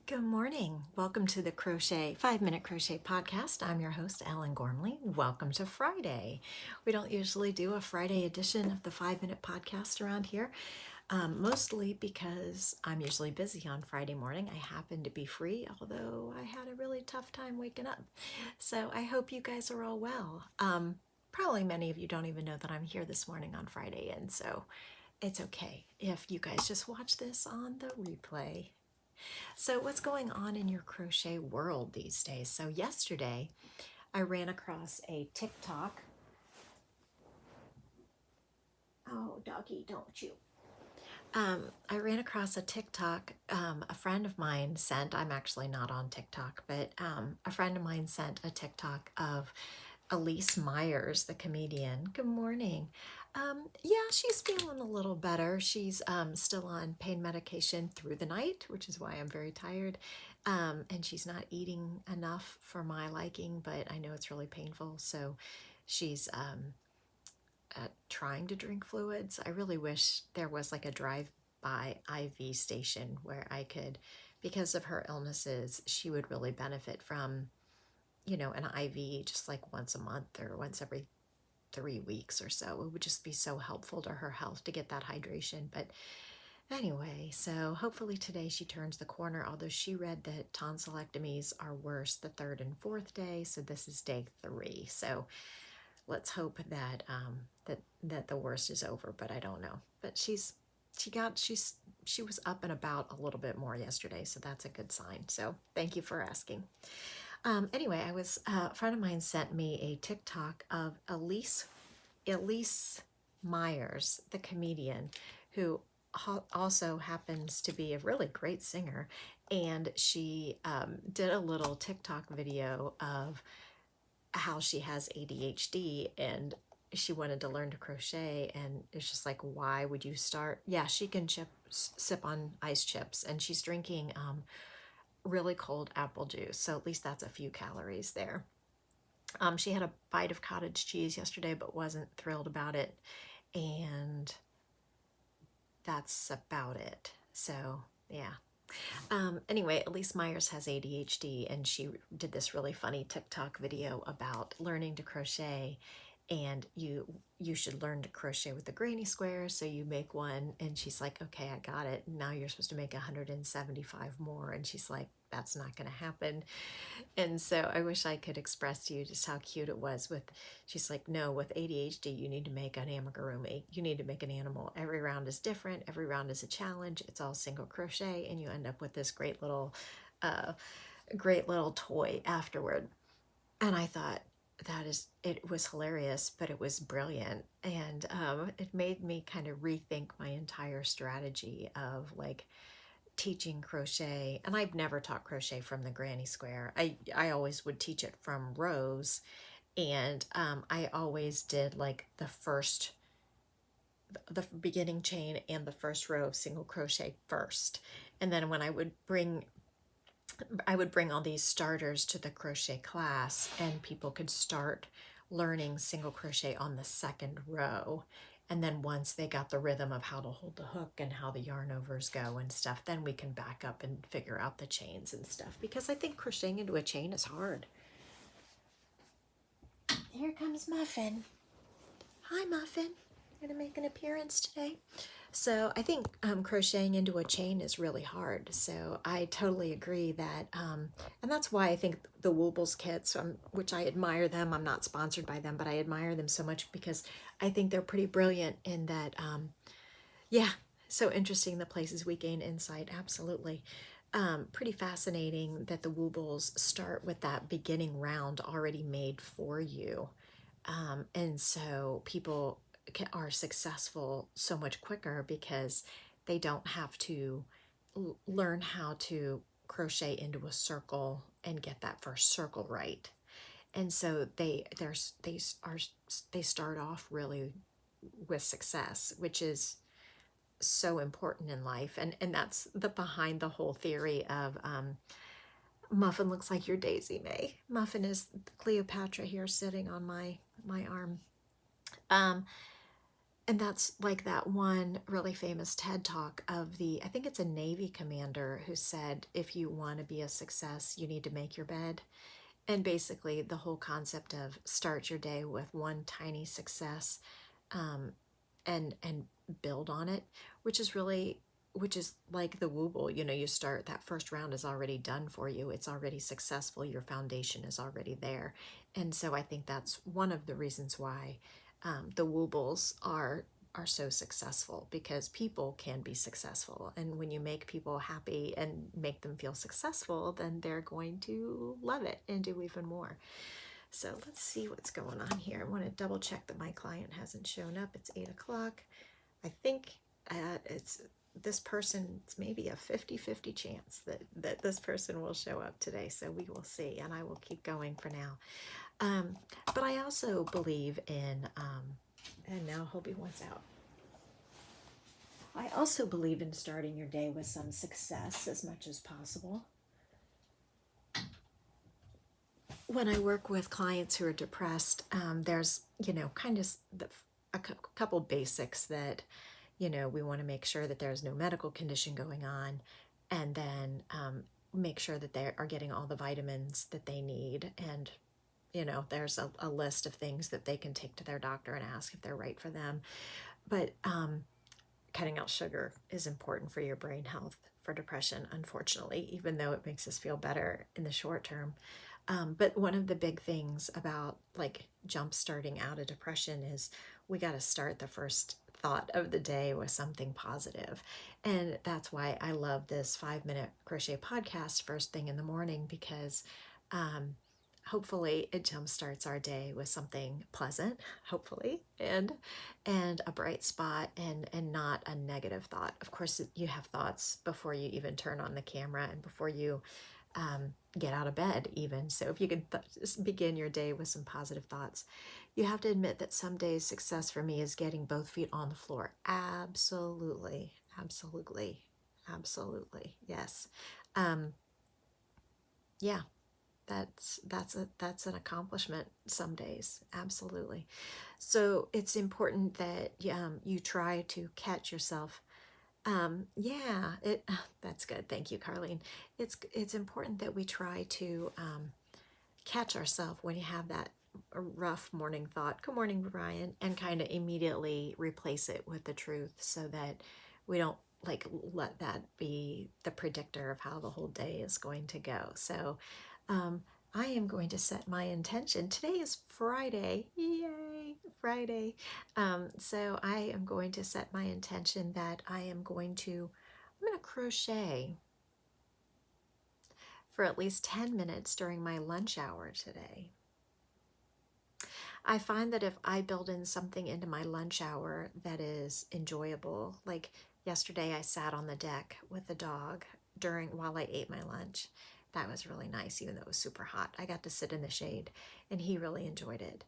Good morning. Welcome to the 5-Minute Crochet Podcast. I'm your host, Ellen Gormley. Welcome to Friday. We don't usually do a Friday edition of the 5-Minute Podcast around here, mostly because I'm usually busy on Friday morning. I happen to be free, although I had a really tough time waking up. So I hope you guys are all well. Probably many of you don't even know that I'm here this morning on Friday, and so it's okay if you guys just watch this on the replay. So what's going on in your crochet world these days? So yesterday I ran across a TikTok. Oh, doggy, don't you? I ran across a TikTok a friend of mine sent. I'm actually not on TikTok, but a friend of mine sent a TikTok of Elise Myers, the comedian. Good morning. Yeah, she's feeling a little better. She's still on pain medication through the night, which is why I'm very tired. And she's not eating enough for my liking, but I know it's really painful. So she's trying to drink fluids. I really wish there was like a drive-by IV station where I could, because of her illnesses, she would really benefit from, an IV just like once a month or once every 3 weeks or so. It would just be so helpful to her health to get that hydration. But anyway, so hopefully today she turns the corner, although she read that tonsillectomies are worse the third and fourth day. So this is day 3. So let's hope that that the worst is over, but I don't know. But she was up and about a little bit more yesterday, so that's a good sign. So thank you for asking. Anyway, a friend of mine sent me a TikTok of Elise Myers, the comedian, who also happens to be a really great singer, and she did a little TikTok video of how she has ADHD and she wanted to learn to crochet, and it's just like, why would you start? Yeah, she can sip on ice chips, and she's drinking really cold apple juice, so at least that's a few calories there. She had a bite of cottage cheese yesterday but wasn't thrilled about it, and that's about it. So yeah. Anyway, Elise Myers has ADHD, and she did this really funny TikTok video about learning to crochet, and you should learn to crochet with the granny square. So you make one, and she's like, okay, I got it. Now you're supposed to make 175 more, and she's like, that's not going to happen. And so I wish I could express to you just how cute it was. She's like, no, with ADHD, you need to make an amigurumi. You need to make an animal. Every round is different. Every round is a challenge. It's all single crochet, and you end up with this great little toy afterward. And I thought, it was hilarious, but it was brilliant. And it made me kind of rethink my entire strategy of like teaching crochet. And I've never taught crochet from the granny square. I always would teach it from rows, and I always did like the beginning chain and the first row of single crochet first. And then when I would bring all these starters to the crochet class, and people could start learning single crochet on the second row. And then once they got the rhythm of how to hold the hook and how the yarn overs go and stuff, then we can back up and figure out the chains and stuff, because I think crocheting into a chain is hard. Here comes Muffin. Hi, Muffin. Gonna make an appearance today. So I think crocheting into a chain is really hard. So I totally agree that, and that's why I think the Woobles kits, which I admire them, I'm not sponsored by them, but I admire them so much because I think they're pretty brilliant in that, yeah, so interesting the places we gain insight, absolutely. Pretty fascinating that the Woobles start with that beginning round already made for you. And so people are successful so much quicker because they don't have to learn how to crochet into a circle and get that first circle right. And so they start off really with success, which is so important in life. And that's behind the whole theory of Muffin looks like your Daisy May. Muffin is Cleopatra here sitting on my arm. And that's like that one really famous TED talk of I think it's a Navy commander who said, if you want to be a success, you need to make your bed. And basically, the whole concept of start your day with one tiny success, um, and build on it, which is really, which is like the Wooble. You start, that first round is already done for you. It's already successful. Your foundation is already there. And so I think that's one of the reasons why the Woobles are so successful, because people can be successful, and when you make people happy and make them feel successful, then they're going to love it and do even more. So let's see what's going on here. I want to double check that my client hasn't shown up. It's 8 o'clock. I think it's this person, it's maybe a 50-50 chance that this person will show up today, so we will see, and I will keep going for now. But I also believe in, and now Hobie wants out. I also believe in starting your day with some success as much as possible. When I work with clients who are depressed, there's, kind of a couple basics that, we want to make sure that there's no medical condition going on, and then make sure that they are getting all the vitamins that they need. And, there's a list of things that they can take to their doctor and ask if they're right for them. But cutting out sugar is important for your brain health for depression, unfortunately, even though it makes us feel better in the short term. But one of the big things about like jump starting out of depression is we got to start the first thought of the day with something positive. And that's why I love this 5-minute crochet podcast first thing in the morning, because hopefully it jumpstarts our day with something pleasant, hopefully, and a bright spot, and not a negative thought. Of course, you have thoughts before you even turn on the camera and before you get out of bed even. So if you can just begin your day with some positive thoughts. You have to admit that some days success for me is getting both feet on the floor. Absolutely, absolutely, absolutely, yes. Yeah, that's an accomplishment some days, absolutely. So it's important that you try to catch yourself. Yeah, that's good. Thank you, Carlene. It's important that we try to catch ourselves when you have that rough morning thought. Good morning, Brian, and kind of immediately replace it with the truth, so that we don't like let that be the predictor of how the whole day is going to go. So I am going to set my intention. Today is Friday. Yay, Friday. So I am going to set my intention that I'm going to crochet for at least 10 minutes during my lunch hour today. I find that if I build in something into my lunch hour that is enjoyable, like yesterday I sat on the deck with the dog while I ate my lunch. That was really nice, even though it was super hot. I got to sit in the shade, and he really enjoyed it.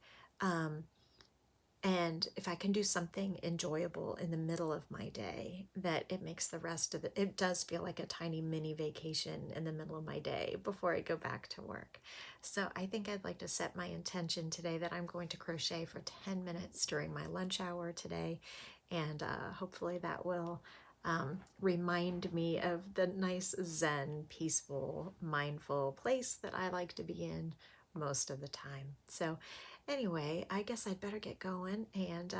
And if I can do something enjoyable in the middle of my day, that it makes the rest of it does feel like a tiny mini vacation in the middle of my day before I go back to work. So I think I'd like to set my intention today that I'm going to crochet for 10 minutes during my lunch hour today. And hopefully that will remind me of the nice Zen, peaceful, mindful place that I like to be in most of the time. So anyway, I guess I'd better get going, and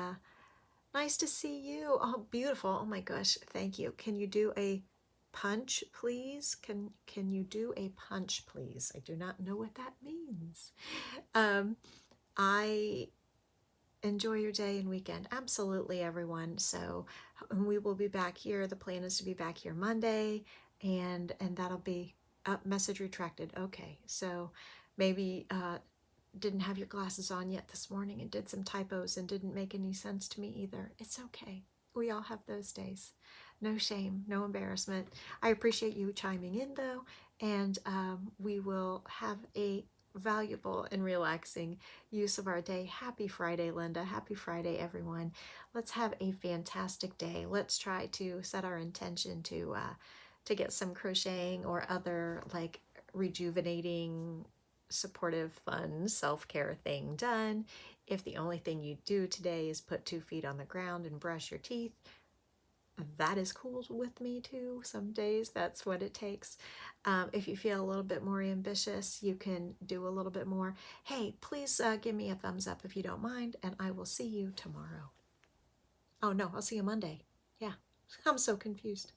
nice to see you. Oh, beautiful. Oh my gosh, thank you. Can you do a punch, please? Can you do a punch, please? I do not know what that means. I enjoy your day and weekend. Absolutely, everyone. So we will be back here. The plan is to be back here Monday, and that'll be message retracted. Okay, so maybe didn't have your glasses on yet this morning and did some typos and didn't make any sense to me either. It's okay. We all have those days. No shame, no embarrassment. I appreciate you chiming in though, and we will have a valuable and relaxing use of our day. Happy Friday, Linda. Happy Friday, everyone. Let's have a fantastic day. Let's try to set our intention to get some crocheting or other like rejuvenating supportive, fun self-care thing done. If the only thing you do today is put 2 feet on the ground and brush your teeth, that is cool with me too. Some days that's what it takes. If you feel a little bit more ambitious, you can do a little bit more. Hey, please give me a thumbs up if you don't mind, and I will see you tomorrow. Oh no, I'll see you Monday. Yeah, I'm so confused.